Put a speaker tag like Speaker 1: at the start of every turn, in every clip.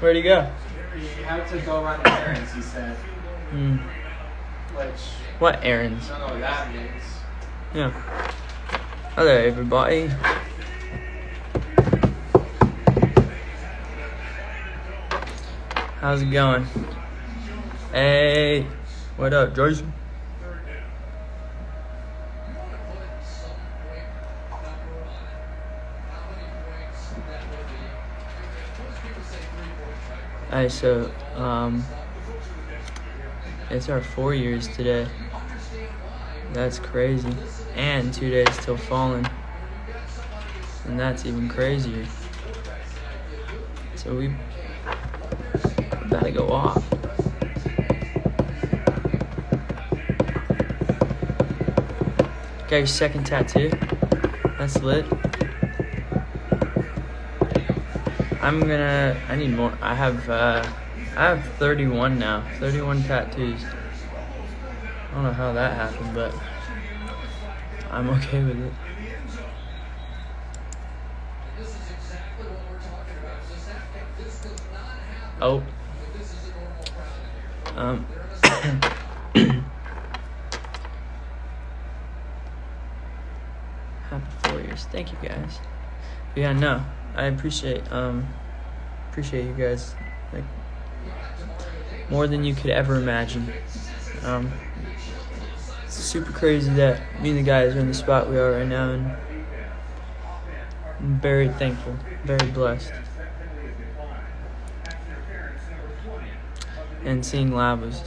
Speaker 1: Where'd he go?
Speaker 2: He had to go run errands, he said. Which...
Speaker 1: What errands?
Speaker 2: I don't know what that means.
Speaker 1: Yeah. Hello, everybody. How's it going? Hey, what up, Jason? Alright, so, it's our 4 years today. That's crazy. And 2 days till falling. And that's even crazier. So we about to go off. Got your second tattoo. That's lit. I need more. I have 31 now. 31 tattoos. I don't know how that happened, but I'm okay with it. Oh. Happy 4 years. Thank you guys. But yeah, no. I appreciate you guys, like, more than you could ever imagine. It's super crazy that me and the guys are in the spot we are right now, and I'm very thankful, very blessed. And seeing Lab was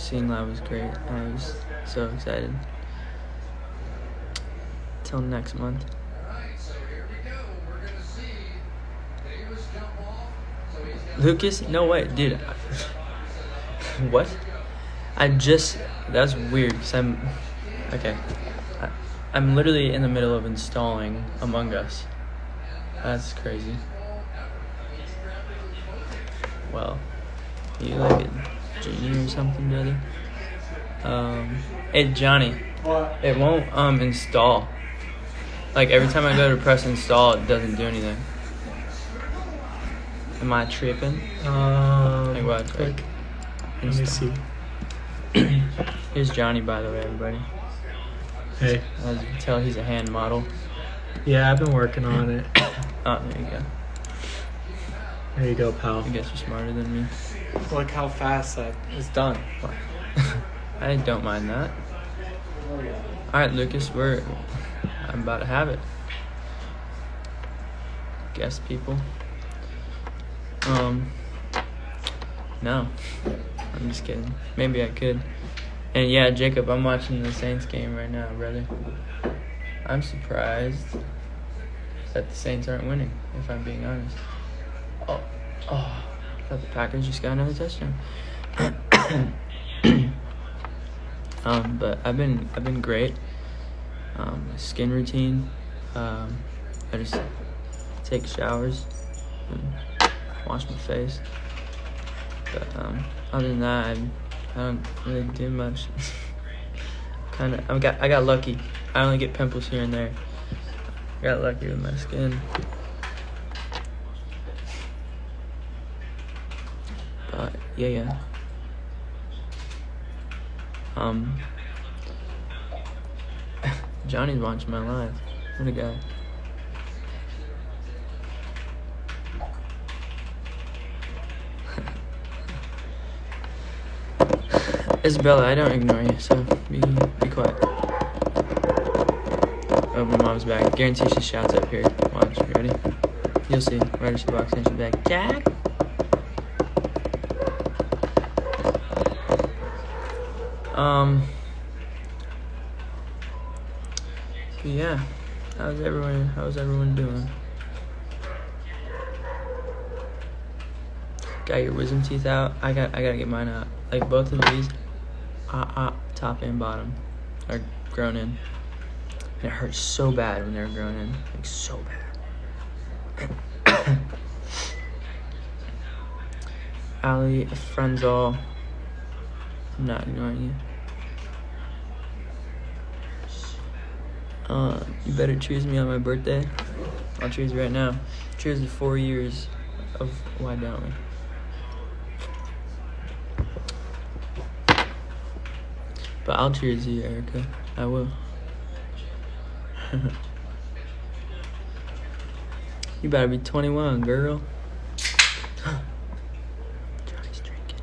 Speaker 1: great. I was so excited. Till next month. Lucas? No way, dude. What? That's weird, because I'm literally in the middle of installing Among Us. That's crazy. Well, you like a genie or something, brother? Hey, Johnny.
Speaker 2: What?
Speaker 1: It won't, install. Like, every time I go to press install, it doesn't do anything. Am I tripping? Like what?
Speaker 2: Quick. Let me see.
Speaker 1: Here's Johnny, by the way, everybody.
Speaker 2: Hey.
Speaker 1: As you can tell, he's a hand model.
Speaker 2: Yeah, I've been working on it.
Speaker 1: Oh, there you go.
Speaker 2: There you go, pal.
Speaker 1: I guess you're smarter than me.
Speaker 2: Look how fast that is done.
Speaker 1: I don't mind that. Alright, Lucas, I'm about to have it. Guess people. No. I'm just kidding. Maybe I could. And yeah, Jacob, I'm watching the Saints game right now, brother. I'm surprised that the Saints aren't winning, if I'm being honest. Oh, I thought the Packers just got another touchdown. But I've been great. Skin routine. I just take showers and wash my face. But other than that, I don't really do much. I got lucky. I only get pimples here and there. I got lucky with my skin. But yeah. Johnny's watching my live. What a guy. Isabella, I don't ignore you, so be quiet. Oh, my mom's back. Guarantee she shouts up here. Watch, you ready? You'll see. Right as she walks in, she's back. Jack? Yeah. How's everyone doing? Got your wisdom teeth out? I gotta get mine out. Like, both of these, top and bottom, are grown in. And it hurts so bad when they're grown in. Like, so bad. Allie, friends all. I'm not ignoring you. You better choose me on my birthday. I'll choose right now. Cheers to 4 years of why don't we? But I'll cheers you, Erica. I will. You better be 21, girl. Johnny's drinking.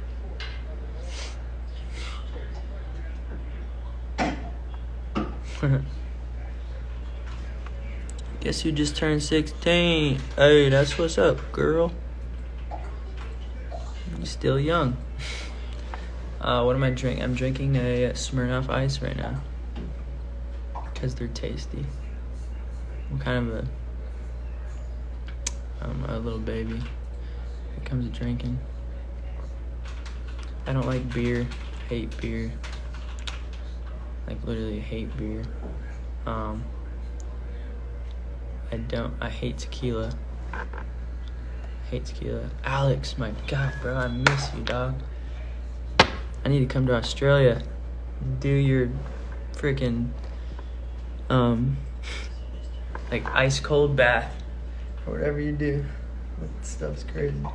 Speaker 1: Guess you just turned 16. Hey, that's what's up, girl. You're still young. What am I drinking? I'm drinking a Smirnoff Ice right now. Because they're tasty. I'm kind of a little baby when it comes to drinking. I don't like beer. Hate beer. Like, literally hate beer. I hate tequila. Alex, my God, bro, I miss you, dog. I need to come to Australia and do your freaking, like ice cold bath or whatever you do. That stuff's crazy.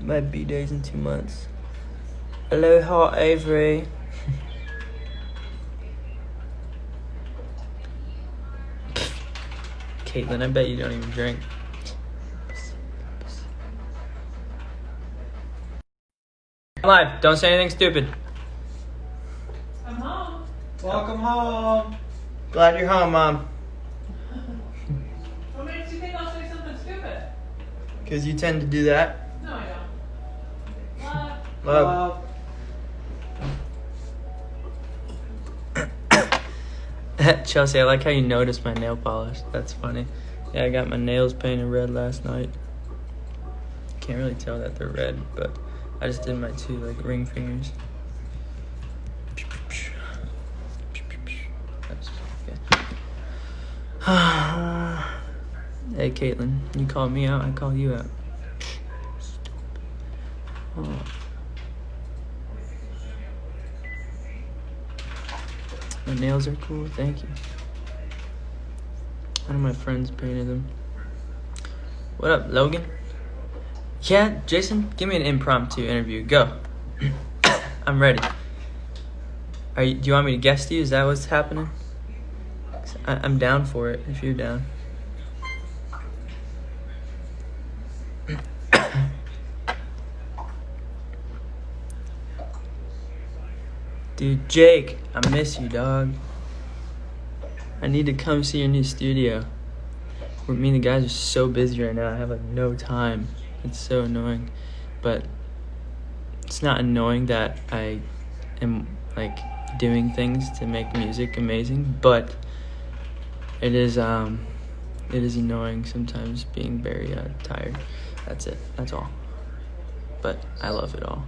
Speaker 1: My B-day's in 2 months. Aloha, Avery. Caitlin, I bet you don't even drink. I'm live. Don't say anything stupid.
Speaker 3: I'm home.
Speaker 2: Welcome home.
Speaker 1: Glad you're home, Mom.
Speaker 3: What makes you think I'll say something stupid?
Speaker 1: Because you tend to do that.
Speaker 3: No, I don't.
Speaker 1: Love. Chelsea, I like how you noticed my nail polish. That's funny. Yeah, I got my nails painted red last night. Can't really tell that they're red, but I just did my 2 like ring fingers. That's okay. Hey, Caitlin, you call me out, I call you out. Oh. My nails are cool, thank you. One of my friends painted them. What up, Logan? Yeah, Jason, give me an impromptu interview. Go. I'm ready. Do you want me to guest you? Is that what's happening? I'm down for it, if you're down. Dude, Jake, I miss you, dog. I need to come see your new studio. Me and the guys are so busy right now. I have like no time. It's so annoying. But it's not annoying that I am like doing things to make music amazing, but it is annoying sometimes being very tired. That's it. That's all. But I love it all.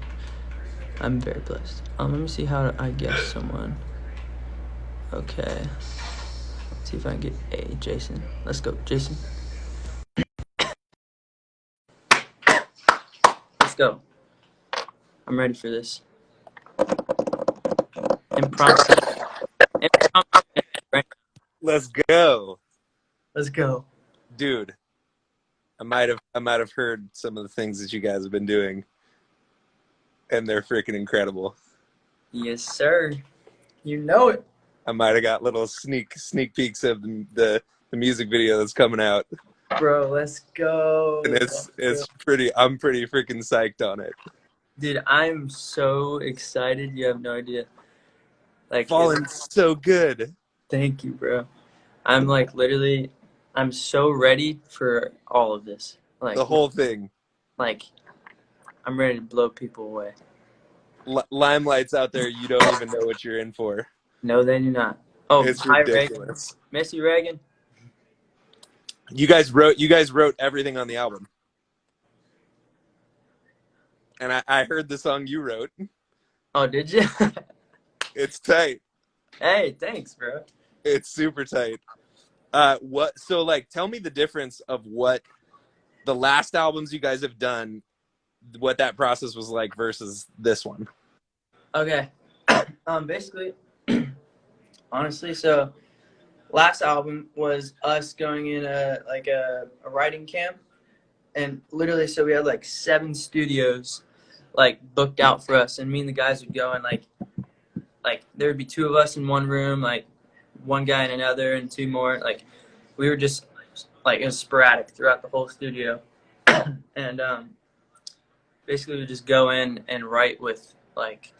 Speaker 1: I'm very blessed. Let me see how I guess someone. Okay. Let's see if I can get Jason. Let's go, Jason. Let's go. I'm ready for this. Impromptu. Right.
Speaker 4: Let's go.
Speaker 1: Let's go.
Speaker 4: Dude, I might have heard some of the things that you guys have been doing, and they're freaking incredible.
Speaker 1: Yes, sir. You know it.
Speaker 4: I might have got little sneak peeks of the music video that's coming out.
Speaker 1: Bro, let's go.
Speaker 4: And I'm pretty freaking psyched on it.
Speaker 1: Dude, I'm so excited. You have no idea. Like,
Speaker 4: Falling so good.
Speaker 1: Thank you, bro. I'm like literally, I'm so ready for all of this. Like
Speaker 4: The whole thing.
Speaker 1: Like, I'm ready to blow people away.
Speaker 4: Limelight's out there. You don't even know what you're in for.
Speaker 1: No, they do not. Oh,
Speaker 4: it's
Speaker 1: hi,
Speaker 4: ridiculous.
Speaker 1: Reagan. Miss you, Reagan.
Speaker 4: You guys wrote everything on the album. And I heard the song you wrote.
Speaker 1: Oh, did you?
Speaker 4: It's tight.
Speaker 1: Hey, thanks, bro.
Speaker 4: It's super tight. So like, tell me the difference of what the last albums you guys have done, what that process was like versus this one.
Speaker 1: Okay. Basically, honestly, so last album was us going in a writing camp, and literally, so we had like 7 studios, like booked out for us, and me and the guys would go and like there would be two of us in one room, like one guy in another, and two more. Like we were just like it was sporadic throughout the whole studio, and basically we just go in and write with like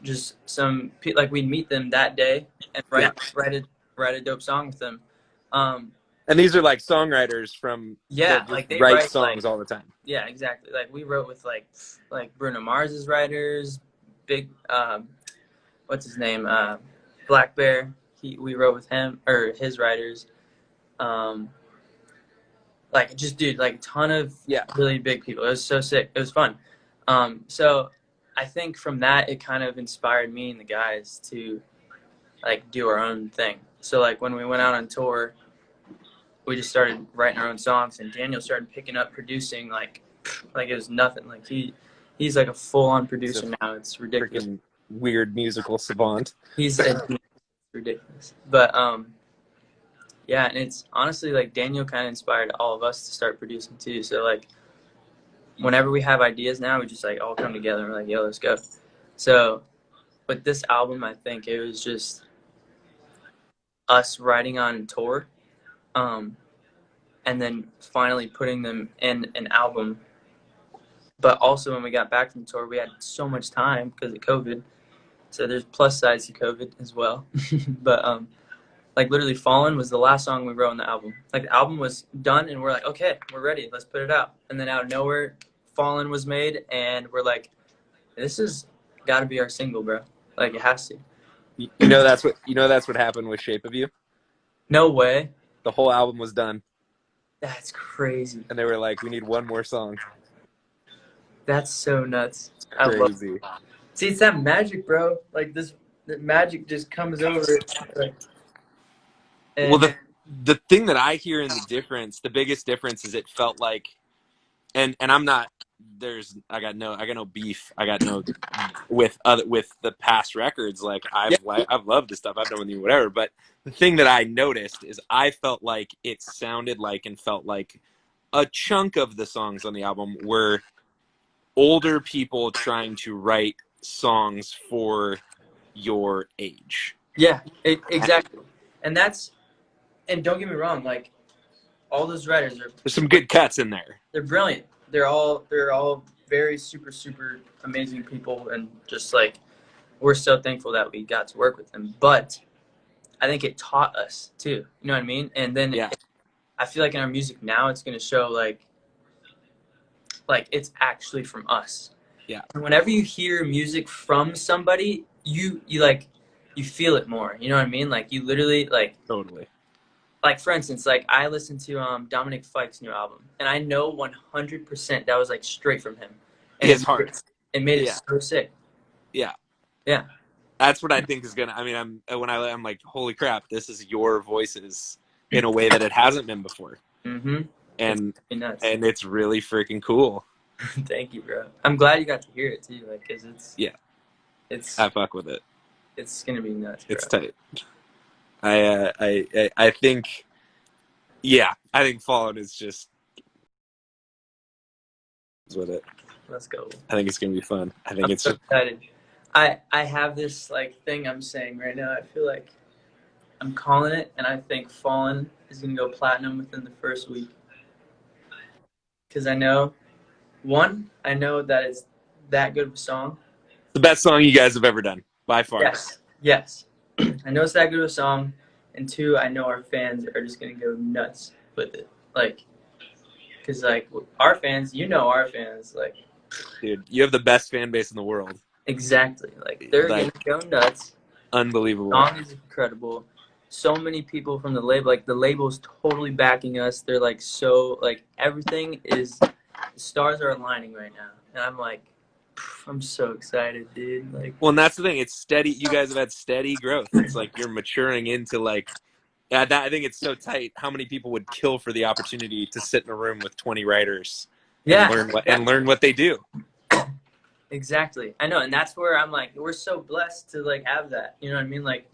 Speaker 1: just like we'd meet them that day and write a dope song with them.
Speaker 4: And these are like songwriters from
Speaker 1: Yeah,
Speaker 4: that just
Speaker 1: like they
Speaker 4: write
Speaker 1: write
Speaker 4: songs
Speaker 1: like
Speaker 4: all the time.
Speaker 1: yeah, exactly. Like we wrote with like Bruno Mars's writers, big what's his name? Black Bear. We wrote with him or his writers. Like just dude, like a ton of
Speaker 4: Yeah.
Speaker 1: really big people. It was so sick. It was fun. So I think from that it kind of inspired me and the guys to like do our own thing. So like when we went out on tour, we just started writing our own songs, and Daniel started picking up producing like it was nothing. Like he's like a full on producer now. It's ridiculous.
Speaker 4: Freaking weird musical savant.
Speaker 1: He's ridiculous. But yeah, and it's honestly like Daniel kind of inspired all of us to start producing too. So like whenever we have ideas now, we just like all come together and we're like, yo, let's go. So with this album, I think it was just us writing on tour, and then finally putting them in an album. But also when we got back from tour, we had so much time because of COVID. So there's plus sides to COVID as well. But like literally Fallen was the last song we wrote on the album. Like the album was done and we're like, okay, we're ready, let's put it out. And then out of nowhere, Fallen was made, and we're like, this is gotta be our single, bro. Like it has to.
Speaker 4: You know that's what happened with Shape of You.
Speaker 1: No way.
Speaker 4: The whole album was done,
Speaker 1: That's crazy.
Speaker 4: and they were like, "We need one more song."
Speaker 1: That's so nuts.
Speaker 4: It's
Speaker 1: I love
Speaker 4: crazy.
Speaker 1: it. See, it's that magic, bro. Like the magic just comes over it. Like, and
Speaker 4: Well, the thing that I hear in the biggest difference is it felt like, and I'm not. I got no beef. I got no with the past records. Like I've loved this stuff. I've done with you, whatever. But the thing that I noticed is I felt like it sounded like and felt like a chunk of the songs on the album were older people trying to write songs for your age.
Speaker 1: yeah, exactly. And don't get me wrong. Like all those writers
Speaker 4: There's some good cuts in there.
Speaker 1: they're brilliant. They're all very super amazing people, and just like we're so thankful that we got to work with them. But I think it taught us too. You know what I mean? And then I feel like in our music now, it's gonna show like it's actually from us.
Speaker 4: Yeah.
Speaker 1: And whenever you hear music from somebody, you feel it more. You know what I mean? Like you literally like.
Speaker 4: Totally.
Speaker 1: Like for instance, like I listened to Dominic Fike's new album, and I know 100% that was like straight from him. And
Speaker 4: It's hard.
Speaker 1: It made it so sick.
Speaker 4: Yeah.
Speaker 1: Yeah.
Speaker 4: That's what I think is gonna. I mean, I'm like, holy crap, this is your voices in a way that it hasn't been before.
Speaker 1: Mm-hmm.
Speaker 4: And
Speaker 1: nuts.
Speaker 4: And it's really freaking cool.
Speaker 1: Thank you, bro. I'm glad you got to hear it too, like, cause it's
Speaker 4: I fuck with it.
Speaker 1: It's gonna be nuts, bro.
Speaker 4: It's tight. I think, I think Fallen is just with it.
Speaker 1: Let's go.
Speaker 4: I think it's gonna be fun. I think
Speaker 1: I'm
Speaker 4: it's
Speaker 1: so excited. I have this like thing I'm saying right now. I feel like I'm calling it, and I think Fallen is gonna go platinum within the first week. Cause I know that it's that good of a song.
Speaker 4: the best song you guys have ever done by far.
Speaker 1: Yes. I know it's that good of a song, and two, I know our fans are just gonna go nuts with it. Like, cause like our fans, our fans, like.
Speaker 4: Dude, you have the best fan base in the world.
Speaker 1: Exactly. Like they're gonna go nuts.
Speaker 4: Unbelievable.
Speaker 1: The song is incredible. So many people from the label, like the label's totally backing us. They're like everything is. The stars are aligning right now, and I'm like. I'm so excited, dude. Like,
Speaker 4: well, and that's the thing. It's steady. You guys have had steady growth. It's like you're maturing into like. I think it's so tight. How many people would kill for the opportunity to sit in a room with 20 writers? And learn what they do.
Speaker 1: Exactly. I know, and that's where I'm like, we're so blessed to like have that. You know what I mean? Like,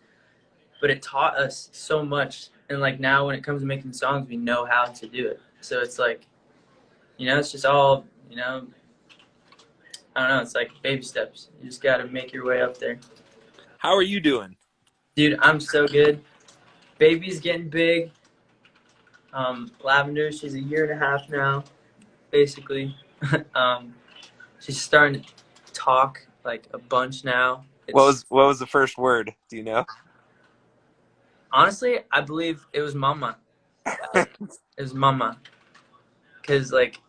Speaker 1: but it taught us so much, and like now when it comes to making songs, we know how to do it. So it's like, it's just all I don't know. It's like baby steps. You just got to make your way up there.
Speaker 4: How are you doing?
Speaker 1: Dude, I'm so good. Baby's getting big. Lavender, she's a year and a half now, basically. um, she's starting to talk like a bunch now. It's
Speaker 4: What was the first word? Do you know?
Speaker 1: honestly, I believe it was mama. It was mama, because like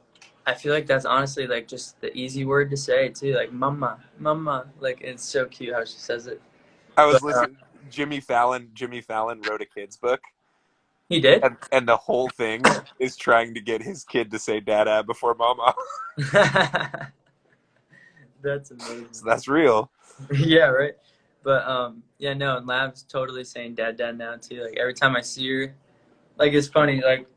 Speaker 1: I feel like that's honestly like just the easy word to say too, like mama, mama. Like it's so cute how she says it.
Speaker 4: I
Speaker 1: But
Speaker 4: was listening. Jimmy Fallon wrote a kid's book,
Speaker 1: he did.
Speaker 4: and the whole thing is trying to get his kid to say "dada" before "mama."
Speaker 1: That's amazing.
Speaker 4: So that's real.
Speaker 1: Yeah, right. But yeah, no, and Lav's totally saying dad, dad now too. Like every time I see her, like it's funny. Like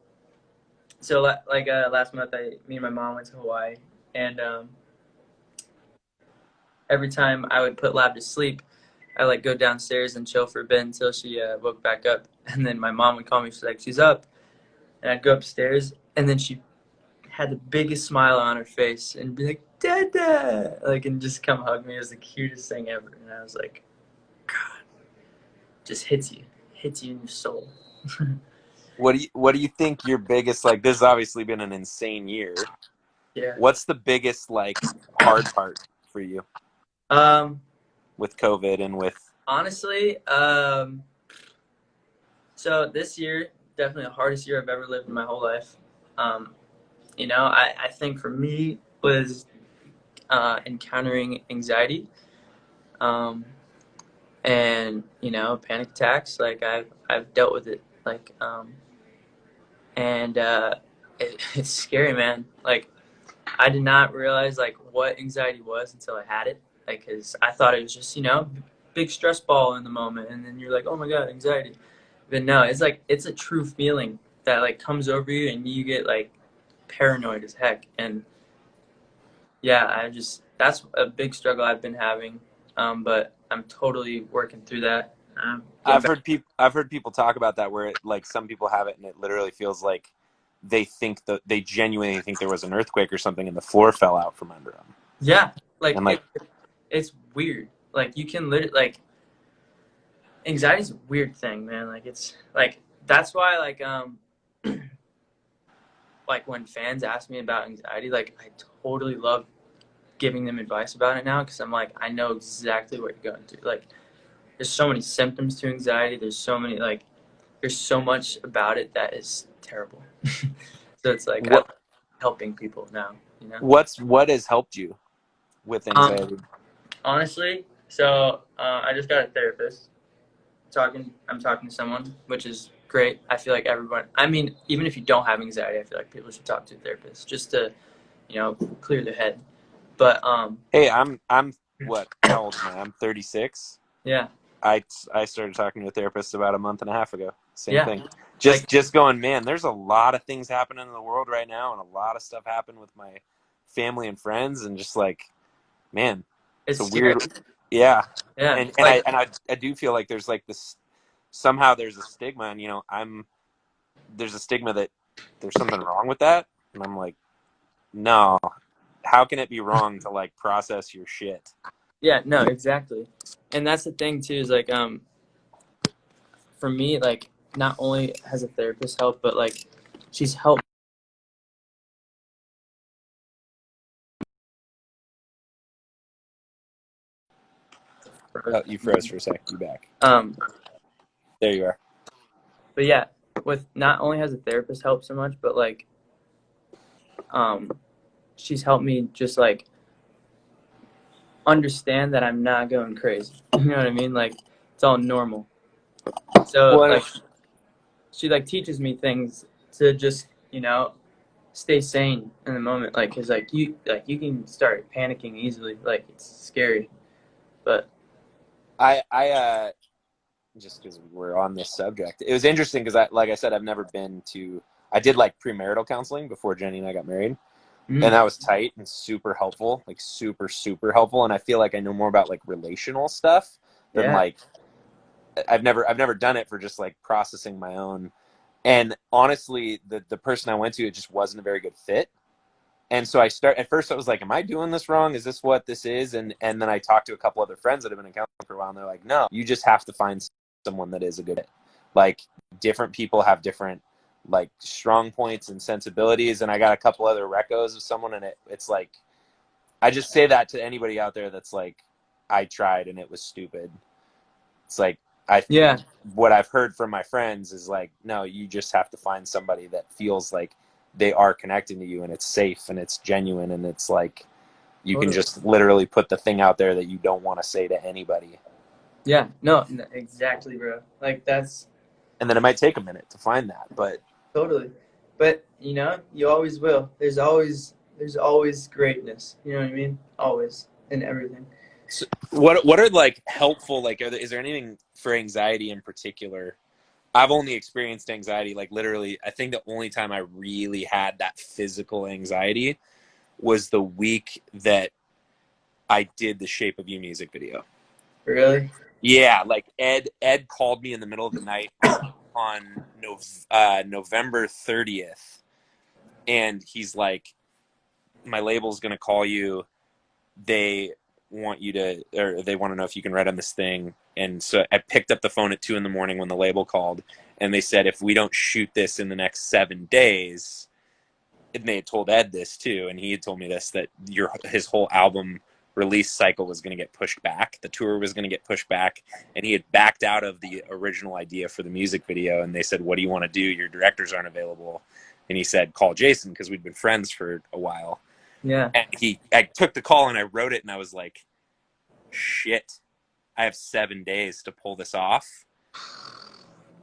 Speaker 1: so, last month, me and my mom went to Hawaii, and every time I would put Lav to sleep, I like go downstairs and chill for a bit until she woke back up, and then my mom would call me. She's like, she's up, and I'd go upstairs, and then she had the biggest smile on her face and be like, Dada, like, and just come hug me. It was the cutest thing ever, and I was like, God, just hits you in your soul.
Speaker 4: What do you think your biggest, like, this has obviously been an insane year.
Speaker 1: Yeah.
Speaker 4: What's the biggest, like, hard part for you
Speaker 1: Um,
Speaker 4: with COVID and with
Speaker 1: honestly, so this year, definitely the hardest year I've ever lived in my whole life. Um, I think for me was encountering anxiety, um, and panic attacks. Like I've dealt with it, like and it's scary, man. Like I did not realize like what anxiety was until I had it. Like, cause I thought it was just big stress ball in the moment, and then you're like, oh my god, anxiety. But no, it's like it's a true feeling that like comes over you, and you get like paranoid as heck. And yeah, that's a big struggle I've been having. But I'm totally working through that. Getting back.
Speaker 4: I've heard people talk about that where it, like some people have it and it literally feels like they genuinely think there was an earthquake or something and the floor fell out from under them.
Speaker 1: Yeah, like
Speaker 4: And like
Speaker 1: it's weird. Like you can literally like anxiety's a weird thing, man. Like it's like that's why like when fans ask me about anxiety, like I totally love giving them advice about it now because I'm like I know exactly what you're going through. Like there's so many symptoms to anxiety. There's so much about it that is terrible. So it's like I'm
Speaker 4: what
Speaker 1: helping people now,
Speaker 4: what has helped you with anxiety?
Speaker 1: Honestly, so I just got a therapist. I'm talking to someone, which is great. I feel like everyone. I mean, even if you don't have anxiety, I feel like people should talk to a therapist just to clear their head. But
Speaker 4: Hey, I'm what? How old am I? I'm 36.
Speaker 1: yeah,
Speaker 4: I started talking to a therapist about a month and a half ago. Same
Speaker 1: yeah,
Speaker 4: thing.
Speaker 1: like
Speaker 4: Just going, man, there's a lot of things happening in the world right now and a lot of stuff happened with my family and friends and just like, man, it's
Speaker 1: it's
Speaker 4: a
Speaker 1: scary.
Speaker 4: weird yeah.
Speaker 1: Yeah,
Speaker 4: And
Speaker 1: like
Speaker 4: I do feel like there's like this somehow there's a stigma and there's a stigma that there's something wrong with that. And I'm like, no. How can it be wrong to like process your shit?
Speaker 1: yeah, no, exactly. And that's the thing too is like for me like not only has a therapist helped, but like she's helped.
Speaker 4: Oh, you froze for a sec. You back.
Speaker 1: Um,
Speaker 4: There you are.
Speaker 1: but yeah, with not only has a therapist helped so much, but like um, she's helped me just like understand that I'm not going crazy. You know what I mean? Like it's all normal. So
Speaker 4: Well,
Speaker 1: like she like teaches me things to just stay sane in the moment. Like cause you can start panicking easily. Like it's scary, but
Speaker 4: I just because we're on this subject, it was interesting because like I said, I've never been to. I did like premarital counseling before Jenny and I got married, and that was tight and super helpful, like super helpful. And I feel like I know more about like relational stuff than
Speaker 1: yeah,
Speaker 4: like I've never done it for just like processing my own. And honestly, the person I went to, it just wasn't a very good fit. And so at first I was like, am I doing this wrong? Is this what this is? And then I talked to a couple other friends that have been in counseling for a while, and they're like, no, you just have to find someone that is a good fit. Like, different people have different, like, strong points and sensibilities. And I got a couple other recos of someone, and it's like, I just say that to anybody out there that's like, I tried and it was stupid. It's like,
Speaker 1: Yeah.
Speaker 4: what I've heard from my friends is like, no, you just have to find somebody that feels like they are connecting to you, and it's safe and it's genuine, and it's like you can just literally put the thing out there that you don't want to say to anybody.
Speaker 1: Yeah, no, exactly, bro. Like, that's
Speaker 4: And then it might take a minute to find that, but
Speaker 1: totally. But you know, you always will. There's always greatness. You know what I mean? Always in everything.
Speaker 4: so what are like helpful, like, is there anything for anxiety in particular? I've only experienced anxiety, like, literally, I think the only time I really had that physical anxiety was the week that I did the Shape of You music video.
Speaker 1: Really?
Speaker 4: Yeah, like Ed called me in the middle of the night on November 30th, and he's like, my label's gonna call you. They want to know if you can write on this thing. And so I picked up the phone at 2 a.m. when the label called, and they said, if we don't shoot this in the next 7 days, and they had told Ed this too, and he had told me this, that his whole album release cycle was going to get pushed back. The tour was going to get pushed back, and he had backed out of the original idea for the music video. And they said, what do you want to do? Your directors aren't available. And he said, call Jason, because we'd been friends for a while.
Speaker 1: Yeah.
Speaker 4: And I took the call and I wrote it, and I was like, shit, I have 7 days to pull this off.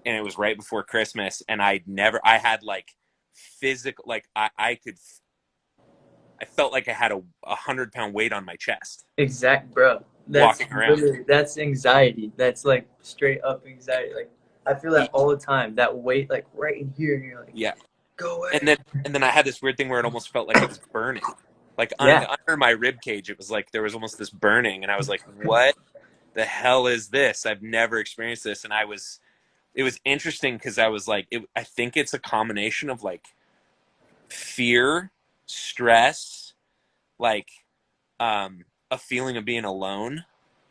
Speaker 4: And it was right before Christmas, and I had like physical, like I felt like I had a 100-pound weight on my chest.
Speaker 1: Exact, bro. That's
Speaker 4: Walking around.
Speaker 1: That's anxiety. That's like straight up anxiety. Like, I feel that all the time. That weight, like right in here, and you're like,
Speaker 4: yeah.
Speaker 1: Go away.
Speaker 4: And then I had this weird thing where it almost felt like it was burning. Like under my rib cage, it was like there was almost this burning, and I was like, what the hell is this? I've never experienced this. And it was interesting because I was like, I think it's a combination of like fear, stress, like a feeling of being alone.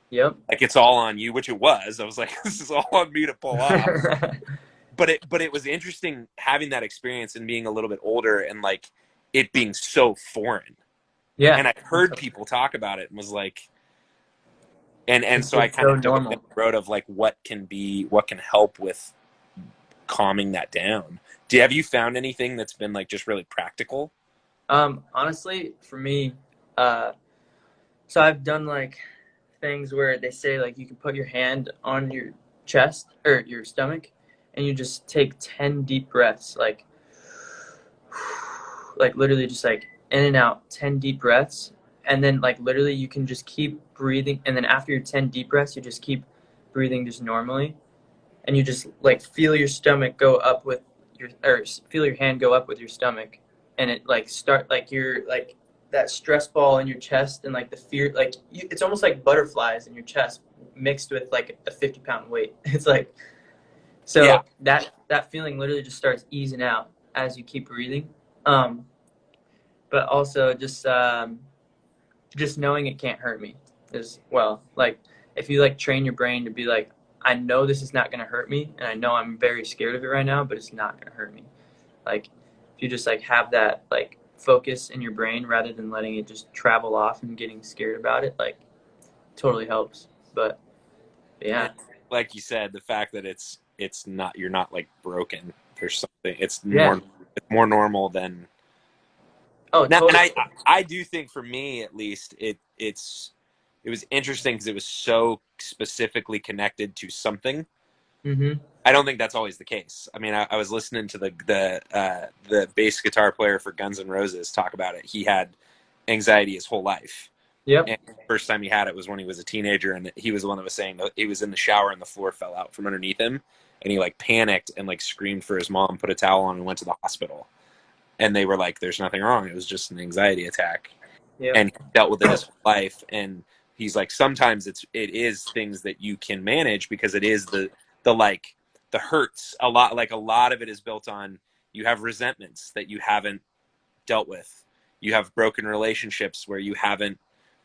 Speaker 1: Yep.
Speaker 4: Like, it's all on you, which it was. I was like, this is all on me to pull off. But it was interesting having that experience and being a little bit older, and like it being so foreign.
Speaker 1: Yeah.
Speaker 4: And I heard people talk about it and was like, and so I kind
Speaker 1: so
Speaker 4: of took
Speaker 1: normal.
Speaker 4: the road of like what can help with calming that down. Have you found anything that's been like just really practical?
Speaker 1: Honestly, for me, so I've done like things where they say like you can put your hand on your chest or your stomach, and you just take 10 deep breaths, like literally just like in and out, 10 deep breaths. And then like literally you can just keep breathing. And then after your 10 deep breaths, you just keep breathing just normally. And you just like feel your stomach go up with feel your hand go up with your stomach. And it like start like you're like that stress ball in your chest, and like the fear, like it's almost like butterflies in your chest mixed with like a 50-pound weight. It's like, so
Speaker 4: Yeah.
Speaker 1: that feeling literally just starts easing out as you keep breathing. But also just knowing it can't hurt me as well. Like, if you like train your brain to be like, I know this is not going to hurt me, and I know I'm very scared of it right now, but it's not going to hurt me. Like, if you just like have that like focus in your brain rather than letting it just travel off and getting scared about it, like, totally helps. But yeah,
Speaker 4: And like you said, the fact that it's not, you're not like broken. There's something. It's more normal than.
Speaker 1: Oh,
Speaker 4: Now,
Speaker 1: totally.
Speaker 4: and I do think, for me at least, it was interesting because it was so specifically connected to something.
Speaker 1: Mm-hmm.
Speaker 4: I don't think that's always the case. I mean, I was listening to the bass guitar player for Guns N' Roses talk about it. He had anxiety his whole life.
Speaker 1: Yep.
Speaker 4: And the first time he had it was when he was a teenager, and he was the one that was saying that he was in the shower and the floor fell out from underneath him, and he like panicked and like screamed for his mom, put a towel on, and went to the hospital. And they were like, there's nothing wrong. It was just an anxiety attack.
Speaker 1: Yep.
Speaker 4: And he dealt with it his whole life. And he's like, sometimes it is things that you can manage, because it is the like the hurts a lot. Like, a lot of it is built on, you have resentments that you haven't dealt with. you have broken relationships where you haven't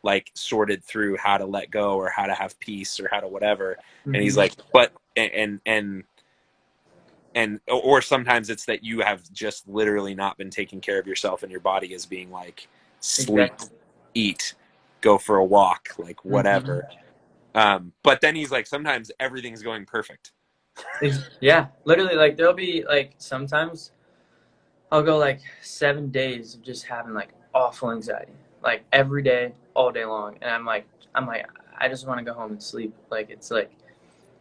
Speaker 4: like sorted through how to let go or how to have peace or how to whatever. And he's like, but and or sometimes it's that you have just literally not been taking care of yourself, and your body is being like sleep,
Speaker 1: Exactly.
Speaker 4: eat, go for a walk, like whatever. But then he's like, sometimes everything's going perfect.
Speaker 1: Yeah, literally, like there'll be like sometimes I'll go like 7 days of just having like awful anxiety, like every day, all day long, and I'm like, I just want to go home and sleep. Like it's like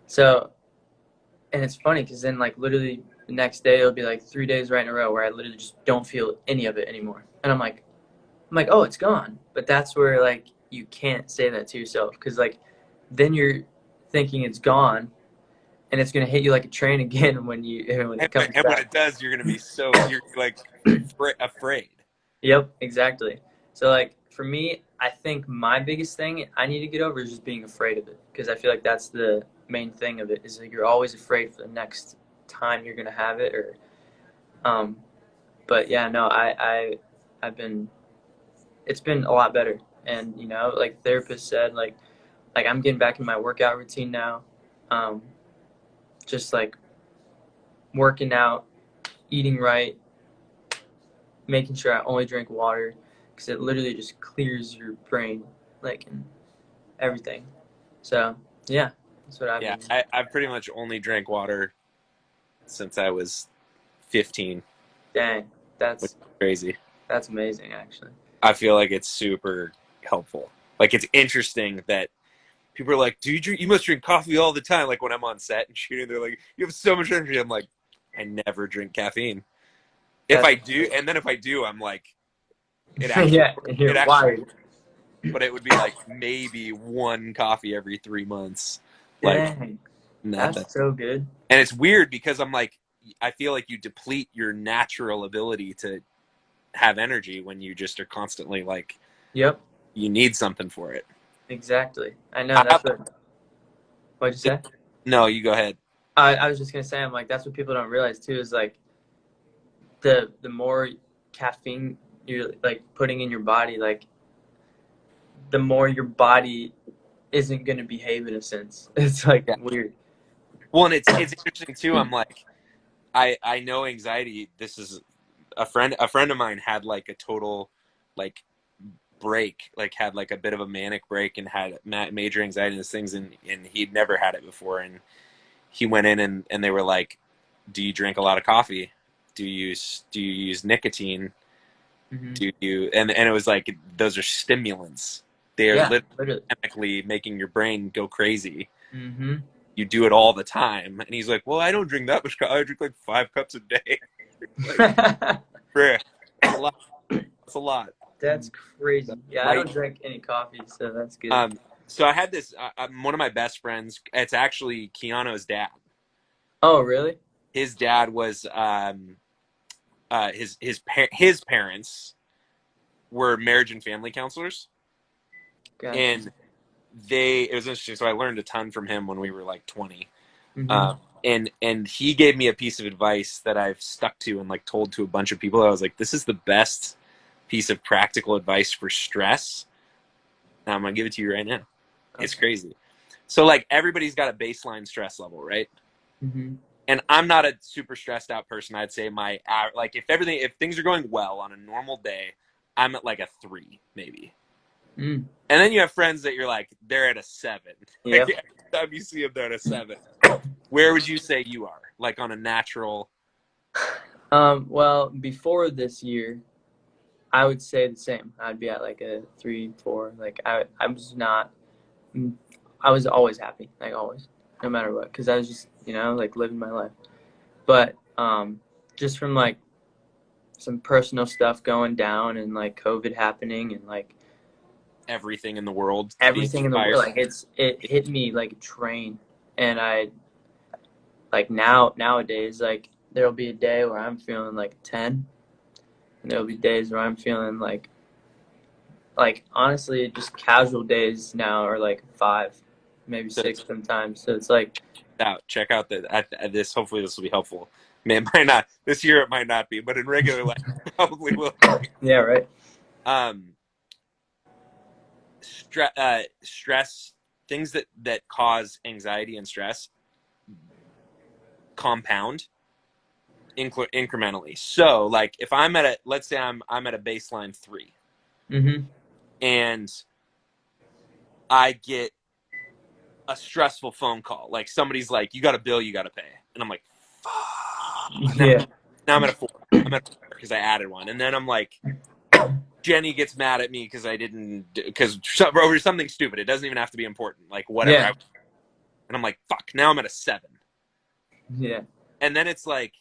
Speaker 1: so, and it's funny because then like literally the next day it'll be like 3 days right in a row where I literally just don't feel any of it anymore, and I'm like, oh, it's gone. But that's where like you can't say that to yourself because like then you're thinking it's gone, and it's gonna hit you like a train again when it comes
Speaker 4: And when
Speaker 1: back.
Speaker 4: it does, you're gonna be you're like afraid.
Speaker 1: Yep, exactly. So like for me, I think my biggest thing I need to get over is just being afraid of it because I feel like that's the main thing of it is like you're always afraid for the next time you're gonna have it or um but yeah, no, I've been it's been a lot better. And like the therapist said, like I'm getting back in my workout routine now. Um just like working out, eating right, making sure I only drink water because it literally just clears your brain, like and everything. So yeah, that's what I've
Speaker 4: Yeah,
Speaker 1: been.
Speaker 4: I've pretty much only drank water since I was 15,
Speaker 1: Dang,
Speaker 4: which
Speaker 1: that's
Speaker 4: is crazy.
Speaker 1: that's amazing, actually.
Speaker 4: I feel like it's super helpful. Like it's interesting that people are like, "Do you drink? You must drink coffee all the time." Like when I'm on set and shooting, they're like, "You have so much energy." I'm like, "I never drink caffeine. If
Speaker 1: That's
Speaker 4: I do, and then if I do, I'm like,
Speaker 1: yeah,
Speaker 4: it
Speaker 1: you're
Speaker 4: actually,
Speaker 1: wired.
Speaker 4: but it would be like maybe one coffee every 3 months, like
Speaker 1: Dang,
Speaker 4: not that."
Speaker 1: that's so good.
Speaker 4: And it's weird because I'm like, I feel like you deplete your natural ability to have energy when you just are constantly like,
Speaker 1: Yep,
Speaker 4: you need something for it.
Speaker 1: exactly. I know.
Speaker 4: I
Speaker 1: That's what. What'd you say?
Speaker 4: No, you go ahead.
Speaker 1: I was just gonna say, I'm like, that's what people don't realize too. Is like the more caffeine you're like putting in your body, like the more your body isn't gonna behave in a sense. It's like
Speaker 4: Yeah.
Speaker 1: weird.
Speaker 4: Well, and it's interesting too. I'm like, I know anxiety. This is a friend of mine had like a total like break, like had like a bit of a manic break and had major anxiety and these things, and he'd never had it before. And he went in and they were like, "Do you drink a lot of coffee? Do you use nicotine?
Speaker 1: Hmm.
Speaker 4: Do you?" And it was like, those are stimulants. They are
Speaker 1: Yeah,
Speaker 4: literally
Speaker 1: literally.
Speaker 4: chemically making your brain go crazy.
Speaker 1: Hmm.
Speaker 4: You do it all the time. And he's like, "Well, I don't drink that much coffee. I drink like 5 cups a day." Like, bruh, that's a lot. That's a lot.
Speaker 1: That's crazy. Yeah, I
Speaker 4: Light.
Speaker 1: don't drink any coffee, so that's good.
Speaker 4: So I had this. One of my best friends. It's actually Keanu's dad.
Speaker 1: Oh, really?
Speaker 4: His dad was his parents were marriage and family counselors,
Speaker 1: Gotcha.
Speaker 4: and it was interesting. So I learned a ton from him when we were like 20.
Speaker 1: Hmm.
Speaker 4: And he gave me a piece of advice that I've stuck to and like told to a bunch of people. I was like, this is the best piece of practical advice for stress. Now I'm gonna give it to you right now. It's
Speaker 1: Okay.
Speaker 4: crazy. So like everybody's got a baseline stress level, right?
Speaker 1: Hmm.
Speaker 4: And I'm not a super stressed out person. I'd say like if things are going well on a normal day, I'm at like a 3 maybe.
Speaker 1: Mm.
Speaker 4: And then you have friends that you're like, they're at a 7. Like
Speaker 1: Yep.
Speaker 4: every time you see them, they're at a 7. Where would you say you are? Like on a natural?
Speaker 1: Well, before this year, I would say the same. I'd be at like a 3, 4. Like I was not. I was always happy, like always, no matter what, because I was just like living my life. But just from like some personal stuff going down and like COVID happening and like
Speaker 4: Everything in the world being
Speaker 1: everything in the world,
Speaker 4: fired.
Speaker 1: like it hit me like a train, and I like nowadays like there'll be a day where I'm feeling like 10, and there'll be days where I'm feeling like honestly just casual days now are like 5, maybe
Speaker 4: So
Speaker 1: 6 sometimes. So it's like
Speaker 4: check out this. Hopefully this will be helpful. Man, it might not this year. It might not be, but in regular life, it probably will.
Speaker 1: yeah, right.
Speaker 4: stress, things that cause anxiety and stress compound incrementally. So like if I'm at let's say I'm at a baseline 3, and I get a stressful phone call, like somebody's like, you got a bill you got to pay, and I'm like, fuck.
Speaker 1: Yeah.
Speaker 4: Now I'm at a 4. I'm at a 4 because I added one, and then I'm like, Jenny gets mad at me because I didn't, because over something stupid. It doesn't even have to be important, like whatever.
Speaker 1: Yeah.
Speaker 4: And I'm like, fuck. Now I'm at a 7,
Speaker 1: Yeah.
Speaker 4: and then it's like,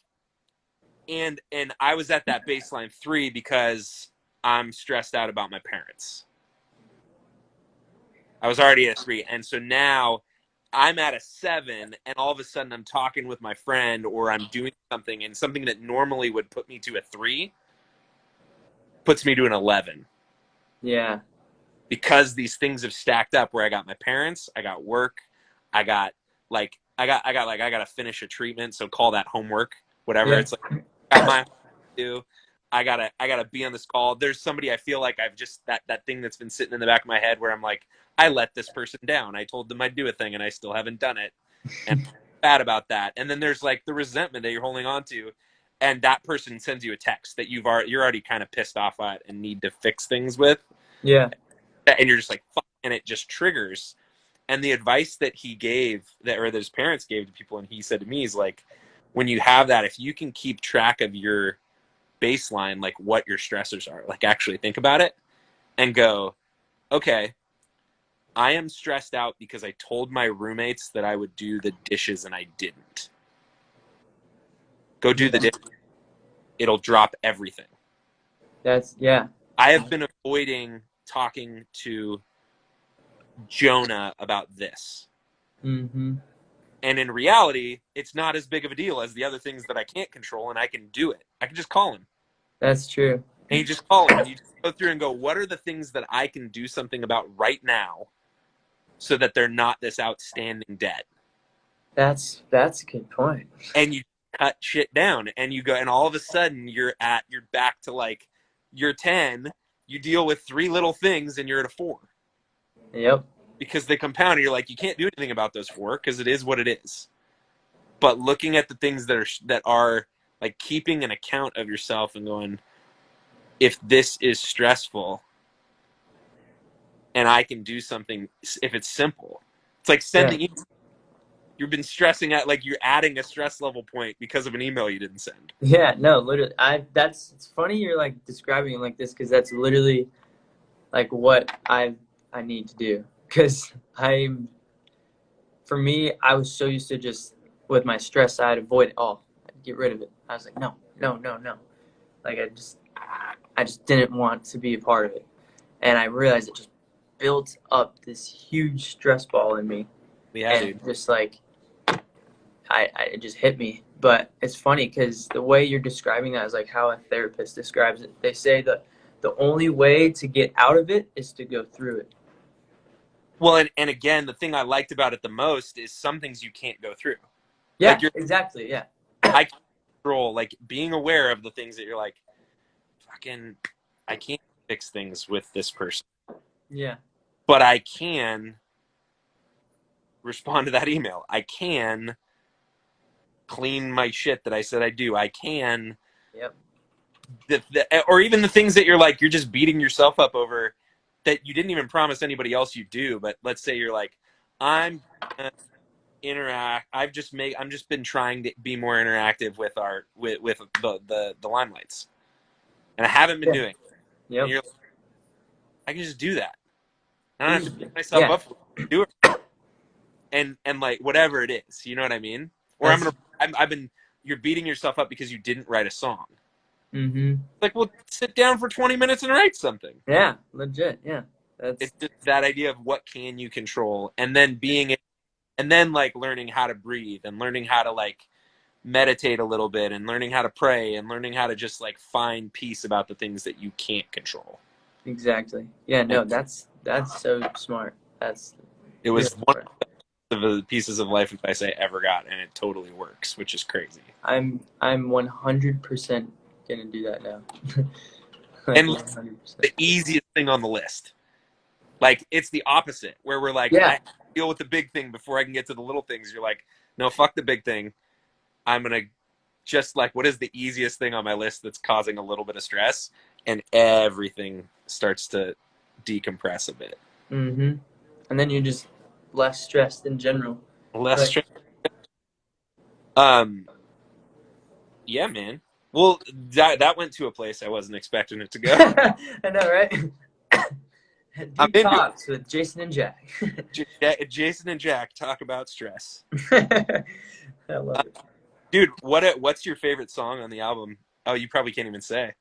Speaker 4: and I was at that baseline 3 because I'm stressed out about my parents. I was already at a 3, and so now I'm at a 7, and all of a sudden I'm talking with my friend, or I'm doing something, and something that normally would put me to a 3 puts me to an 11.
Speaker 1: Yeah.
Speaker 4: Because these things have stacked up where I got my parents, I got work, I got I gotta finish a treatment, so call that homework, whatever.
Speaker 1: Yeah.
Speaker 4: It's like I got my do. I gotta be on this call. There's somebody I feel like I've just that thing that's been sitting in the back of my head where I'm like, I let this person down. I told them I'd do a thing and I still haven't done it. And I'm bad about that. And then there's like the resentment that you're holding on to, and that person sends you a text that you're already kind of pissed off at and need to fix things with.
Speaker 1: Yeah.
Speaker 4: And you're just like, fuck, and it just triggers. And the advice that he gave, that his parents gave to people, and he said to me, is like, when you have that, if you can keep track of your baseline, like what your stressors are, like actually think about it and go, okay, I am stressed out because I told my roommates that I would do the dishes and I didn't. Go do the dishes. It'll drop everything.
Speaker 1: Yeah.
Speaker 4: I have been avoiding talking to Jonah about this. And in reality, it's not as big of a deal as the other things that I can't control, and I can do it. I can just call him.
Speaker 1: That's true.
Speaker 4: And you just call him, and you just go through and go, what are the things that I can do something about right now so that they're not this outstanding debt?
Speaker 1: That's a good point.
Speaker 4: And you cut shit down, and you go, and all of a sudden you're back to like, you're 10, you deal with 3 little things, and you're at a 4.
Speaker 1: Yep.
Speaker 4: Because they compound, and you're like, you can't do anything about those 4 because it is what it is. But looking at the things that are like keeping an account of yourself and going, if this is stressful and I can do something, if it's simple, it's like sending email. You've been stressing out, like you're adding a stress level point because of an email you didn't send.
Speaker 1: Yeah, no, literally. It's funny you're like describing it like this, because that's literally like what I need to do. Because for me, I was so used to just, with my stress, I'd avoid it all. I'd get rid of it. I was like, no. Like I just didn't want to be a part of it. And I realized it just built up this huge stress ball in me.
Speaker 4: Yeah,
Speaker 1: and
Speaker 4: dude.
Speaker 1: just like, it just hit me. But it's funny because the way you're describing that is like how a therapist describes it. They say that the only way to get out of it is to go through it.
Speaker 4: Well, and again, the thing I liked about it the most is some things you can't go through.
Speaker 1: Yeah,
Speaker 4: like
Speaker 1: exactly. Yeah.
Speaker 4: I can control, like being aware of the things that you're like, fucking, I can't fix things with this person.
Speaker 1: Yeah.
Speaker 4: But I can respond to that email. I can clean my shit that I said I do. I can.
Speaker 1: Yep.
Speaker 4: Or even the things that you're like, you're just beating yourself up over that you didn't even promise anybody else you do. But let's say you're like, I'm gonna interact. I'm just been trying to be more interactive with the Limelights, and I haven't been doing.
Speaker 1: Yep.
Speaker 4: And you're like, I can just do that. I don't have to beat myself up for it. Do it. And like whatever it is, you know what I mean? Or you're beating yourself up because you didn't write a song. Like, well, sit down for 20 minutes and write something.
Speaker 1: Yeah, legit. Yeah.
Speaker 4: It's just that idea of what can you control, and then like learning how to breathe, and learning how to like meditate a little bit, and learning how to pray, and learning how to just like find peace about the things that you can't control.
Speaker 1: Exactly. Yeah, no, that's so smart.
Speaker 4: It was one of the pieces of life advice I ever got, and it totally works, which is crazy.
Speaker 1: I'm 100% gonna do that now. Like
Speaker 4: And
Speaker 1: 100%.
Speaker 4: the easiest thing on the list. Like, it's the opposite, where we're like,
Speaker 1: Yeah.
Speaker 4: I deal with the big thing before I can get to the little things. You're like, no, fuck the big thing. I'm going to just like, what is the easiest thing on my list that's causing a little bit of stress? And everything starts to decompress a bit.
Speaker 1: And then you're just less stressed in general.
Speaker 4: Less
Speaker 1: Like,
Speaker 4: stress. Yeah, man. Well, that went to a place I wasn't expecting it to go.
Speaker 1: I know, right?
Speaker 4: I'm
Speaker 1: Deep
Speaker 4: into it.
Speaker 1: Talks with Jason and Jack.
Speaker 4: Jason and Jack talk about stress.
Speaker 1: I love it.
Speaker 4: Dude, what's your favorite song on the album? Oh, you probably can't even say.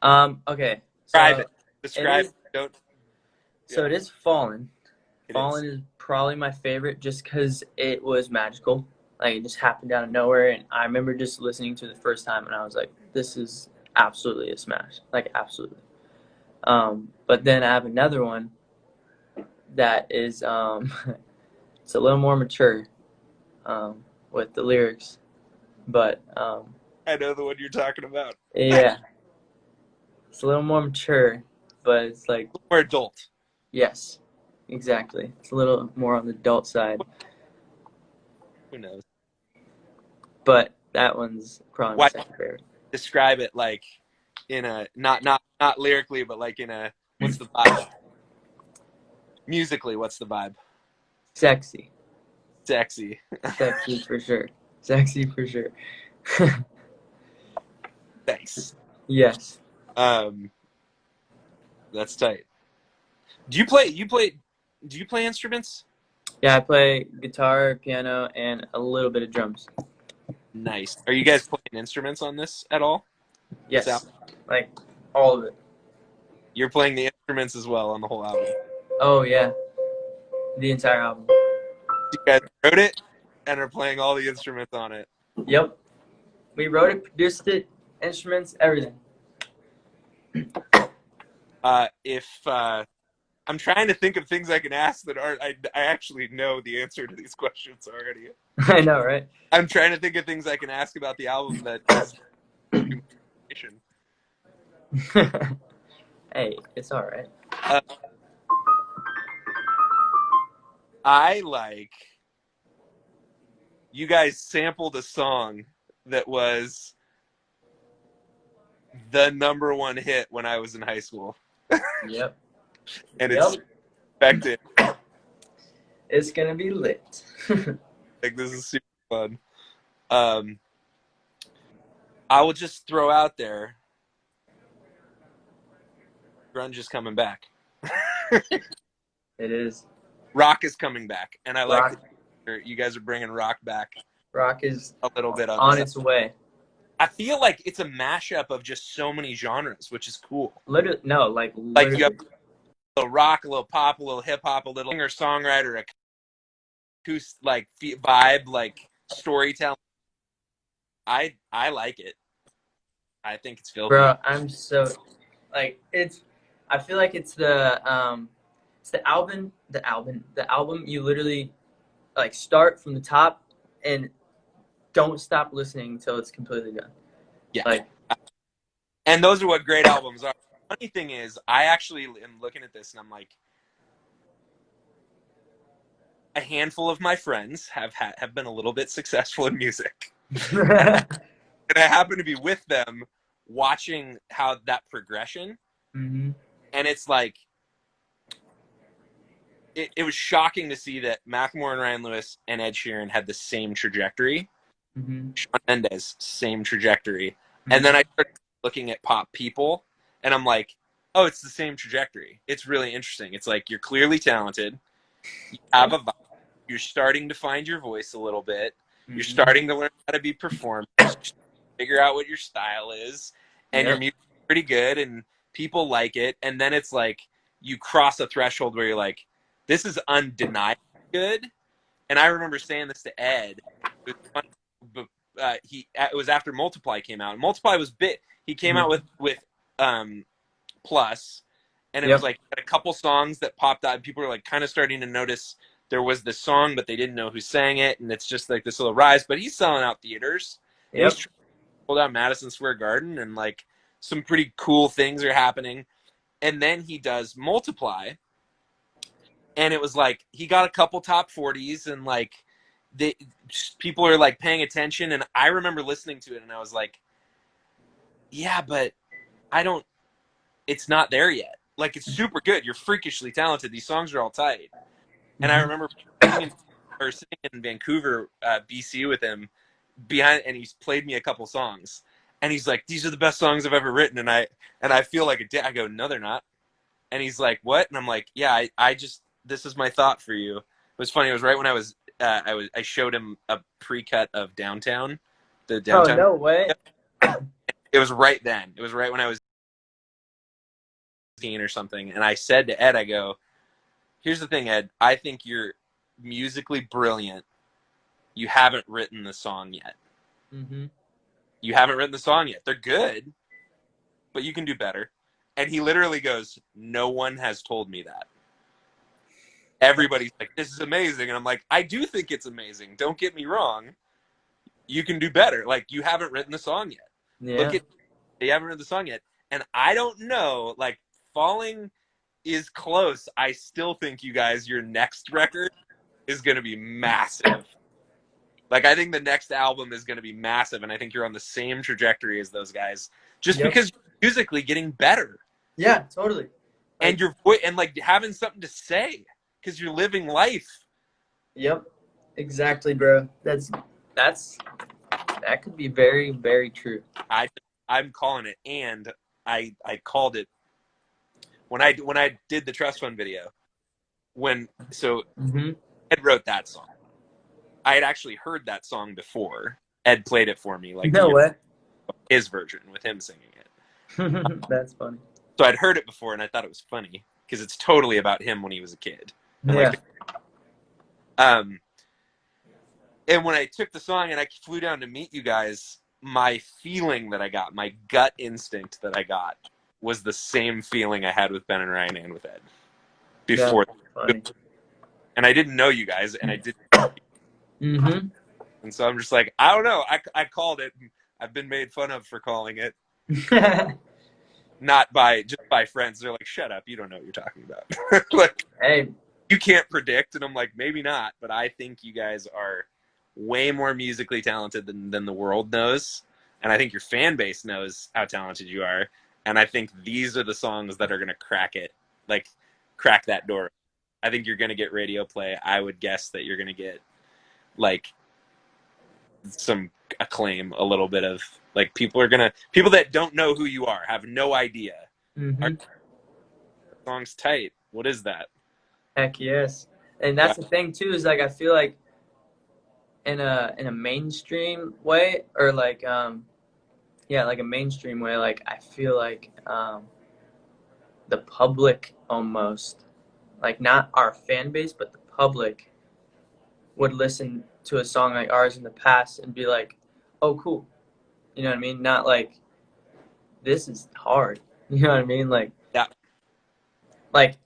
Speaker 1: Okay.
Speaker 4: Describe
Speaker 1: So
Speaker 4: it. Describe
Speaker 1: it is.
Speaker 4: it. Don't.
Speaker 1: So
Speaker 4: Yeah,
Speaker 1: it is Fallen.
Speaker 4: it
Speaker 1: Fallen
Speaker 4: is.
Speaker 1: is probably my favorite just because it was magical. Like it just happened out of nowhere, and I remember just listening to it the first time, and I was like, "This is absolutely a smash!" Like absolutely. But then I have another one that is it's a little more mature with the lyrics, but
Speaker 4: I know the one you're talking about.
Speaker 1: yeah, it's a little more mature, but it's like
Speaker 4: More adult.
Speaker 1: yes, exactly. It's a little more on the adult side,
Speaker 4: Who knows?
Speaker 1: but that one's probably my
Speaker 4: Why
Speaker 1: second favorite.
Speaker 4: describe it like in a not lyrically, but like in a what's the vibe? Musically, what's the vibe?
Speaker 1: Sexy,
Speaker 4: Sexy.
Speaker 1: sexy for sure, sexy for sure.
Speaker 4: Nice.
Speaker 1: Yes.
Speaker 4: Um, that's tight. Do you play? Do you play instruments?
Speaker 1: Yeah, I play guitar, piano, and a little bit of drums.
Speaker 4: Nice. Are you guys playing instruments on this at all?
Speaker 1: Yes, like all of it.
Speaker 4: You're playing the instruments as well on the whole album.
Speaker 1: Oh yeah, the entire album.
Speaker 4: You guys wrote it and are playing all the instruments on it.
Speaker 1: Yep, we wrote it, produced it, instruments, everything.
Speaker 4: If I'm trying to think of things I can ask that aren't, I actually know the answer to these questions already.
Speaker 1: I know, right?
Speaker 4: I'm trying to think of things I can ask about the album that is information.
Speaker 1: Hey, it's all right.
Speaker 4: I like you guys sampled a song that was the number one hit when I was in high school.
Speaker 1: Yep.
Speaker 4: And
Speaker 1: Yep.
Speaker 4: it's expected.
Speaker 1: It's gonna be lit.
Speaker 4: Like, this is super fun. I will just throw out there, grunge is coming back.
Speaker 1: It is.
Speaker 4: Rock is coming back, and I like
Speaker 1: Rock.
Speaker 4: that you guys are bringing rock back
Speaker 1: Rock is
Speaker 4: a little bit
Speaker 1: on
Speaker 4: this.
Speaker 1: its way.
Speaker 4: I feel like it's a mashup of just so many genres, which is cool.
Speaker 1: Literally, no, like
Speaker 4: Like,
Speaker 1: literally.
Speaker 4: you have a little rock, a little pop, a little hip hop, a little singer songwriter, who's like vibe, like storytelling. I like it. I think it's filthy.
Speaker 1: Bro, I'm so like it's. I feel like it's the album. The album. You literally like start from the top and don't stop listening until it's completely done.
Speaker 4: Yeah.
Speaker 1: Like,
Speaker 4: and those are what great albums are. The funny thing is, I actually am looking at this and I'm like, a handful of my friends have been a little bit successful in music, and I happen to be with them watching how that progression,
Speaker 1: mm-hmm.
Speaker 4: and it's like, it was shocking to see that Macklemore and Ryan Lewis and Ed Sheeran had the same trajectory.
Speaker 1: Mm-hmm.
Speaker 4: Shawn Mendes, same trajectory.
Speaker 1: Mm-hmm.
Speaker 4: And then I started looking at pop people, and I'm like, oh, it's the same trajectory. It's really interesting. It's like, you're clearly talented. You have a vibe. You're starting to find your voice a little bit.
Speaker 1: Mm-hmm.
Speaker 4: You're starting to learn how to be performers, figure out what your style is, and your music's pretty good, and people like it. And then it's like, you cross a threshold where you're like, this is undeniably good. And I remember saying this to Ed. It was funny, but it was after Multiply came out. And Multiply was bit. He came out with Plus, and it was like a couple songs that popped out. And people were like kind of starting to notice there was this song, but they didn't know who sang it, and it's just like this little rise. But he's selling out theaters. He's sold out Madison Square Garden, and like some pretty cool things are happening. And then he does Multiply, and it was like he got a couple top 40s, and like people are like paying attention. And I remember listening to it, and I was like, yeah, but I don't. It's not there yet. Like, it's super good. You're freakishly talented. These songs are all tight. And I remember sitting in Vancouver, BC, with him and he's played me a couple songs, and he's like, "These are the best songs I've ever written." And I feel like a dick. I go, "No, they're not." And he's like, "What?" And I'm like, "Yeah, I just this is my thought for you." It was funny. It was right when I showed him a pre-cut of Downtown, the Downtown.
Speaker 1: Oh, no way.
Speaker 4: It was right then. It was right when I was 16 or something. And I said to Ed, I go, "Here's the thing, Ed. I think you're musically brilliant. You haven't written the song yet.
Speaker 1: Mm-hmm.
Speaker 4: You haven't written the song yet. They're good, but you can do better." And he literally goes, "No one has told me that. Everybody's like, this is amazing." And I'm like, I do think it's amazing. Don't get me wrong. You can do better. Like, you haven't written the song yet.
Speaker 1: Yeah.
Speaker 4: You haven't written the song yet. And I don't know, like, Falling is close. I still think you guys, your next record is going to be massive. Like, I think the next album is going to be massive, and I think you're on the same trajectory as those guys, just because you're musically getting better.
Speaker 1: Yeah, totally.
Speaker 4: And your voice, and like having something to say, because you're living life.
Speaker 1: Yep, exactly, bro. That could be very, very true.
Speaker 4: I'm calling it, and I called it when I did the Trust Fund video. Ed wrote that song. I had actually heard that song before. Ed played it for me, like
Speaker 1: No way.
Speaker 4: his version with him singing it.
Speaker 1: That's funny.
Speaker 4: So I'd heard it before, and I thought it was funny because it's totally about him when he was a kid. And
Speaker 1: Yeah.
Speaker 4: And when I took the song and I flew down to meet you guys, my feeling that I got, my gut instinct that I got, was the same feeling I had with Ben and Ryan and with Ed before.
Speaker 1: Funny.
Speaker 4: And I didn't know you guys, and I didn't.
Speaker 1: Mm-hmm.
Speaker 4: And so I'm just like, I don't know. I called it. I've been made fun of for calling it. Not just by friends. They're like, "Shut up, you don't know what you're talking about." Like,
Speaker 1: Hey,
Speaker 4: you can't predict. And I'm like, maybe not, but I think you guys are way more musically talented than the world knows. And I think your fan base knows how talented you are. And I think these are the songs that are going to crack that door. I think you're going to get radio play. I would guess that you're going to get like some acclaim, a little bit of like people that don't know who you are, have no idea.
Speaker 1: mm-hmm.
Speaker 4: Song's tight. What is that?
Speaker 1: Heck yes. And that's the thing too, is like I feel like in a mainstream way, or like like a mainstream way, like I feel like the public almost, like not our fan base, but the public would listen to a song like ours in the past and be like, "Oh, cool." You know what I mean? Not like, "This is hard." You know what I mean? Like,
Speaker 4: Yeah.
Speaker 1: Like,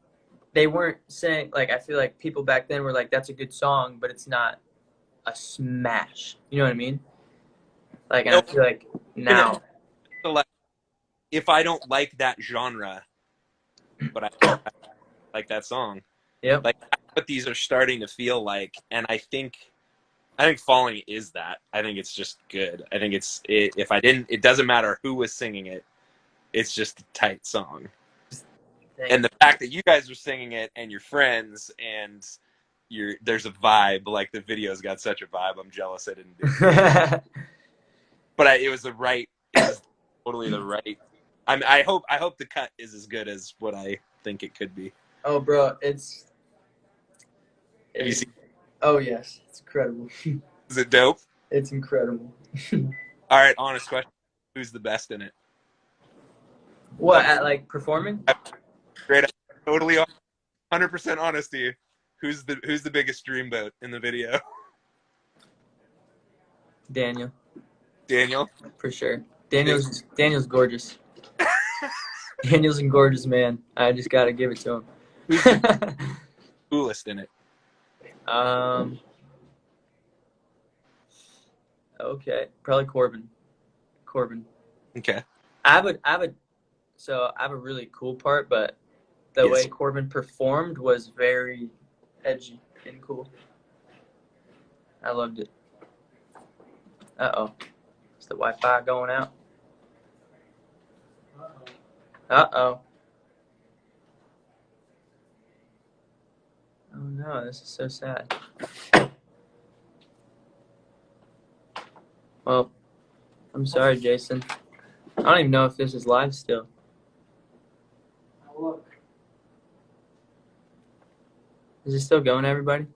Speaker 1: they weren't saying, like, I feel like people back then were like, "That's a good song, but it's not a smash." You know what I mean? Like, and I feel like now.
Speaker 4: So, like, if I don't like that genre, but I like that song,
Speaker 1: Yep.
Speaker 4: like, that's what these are starting to feel like. And I think Falling is that. I think it's just good. I think it doesn't matter who was singing it. It's just a tight song. And the fact that you guys are singing it and you're friends and there's a vibe, like the video's got such a vibe. I'm jealous I didn't do it. But it was totally the right. I hope the cut is as good as what I think it could be.
Speaker 1: Oh, bro,
Speaker 4: Have you seen?
Speaker 1: Oh, yes, it's incredible.
Speaker 4: Is it dope?
Speaker 1: It's incredible.
Speaker 4: All right, honest question: who's the best in it?
Speaker 1: What, at like performing?
Speaker 4: Straight up, totally, 100% honesty. Who's the biggest dreamboat in the video?
Speaker 1: Daniel,
Speaker 4: For
Speaker 1: sure. Daniel's gorgeous. Daniel's a gorgeous man. I just gotta give it to him.
Speaker 4: Who's the coolest in it?
Speaker 1: Okay, probably Corbin.
Speaker 4: Okay.
Speaker 1: So I have a really cool part, but the
Speaker 4: Yes.
Speaker 1: way Corbin performed was very edgy and cool. I loved it. Uh-oh. Is the Wi-Fi going out? Uh-oh. Oh no, this is so sad. Well, I'm sorry, Jason. I don't even know if this is live still.
Speaker 2: Look.
Speaker 1: Is it still going, everybody?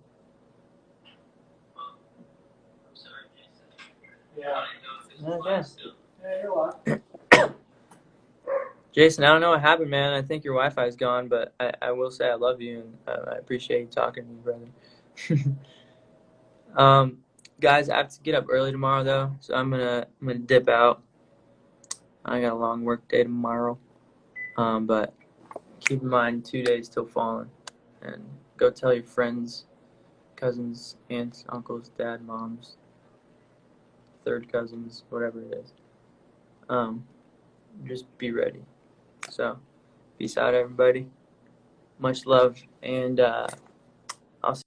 Speaker 2: Yeah.
Speaker 1: Okay.
Speaker 2: Yeah, you're welcome.
Speaker 1: Jason, I don't know what happened, man. I think your Wi-Fi is gone, but I will say I love you and I appreciate you talking to me, brother. Guys, I have to get up early tomorrow though, so I'm gonna dip out. I got a long work day tomorrow. But keep in mind 2 days till falling, and go tell your friends, cousins, aunts, uncles, dad, moms, third cousins, whatever it is. Just be ready. So, peace out, everybody. Much love, and I'll see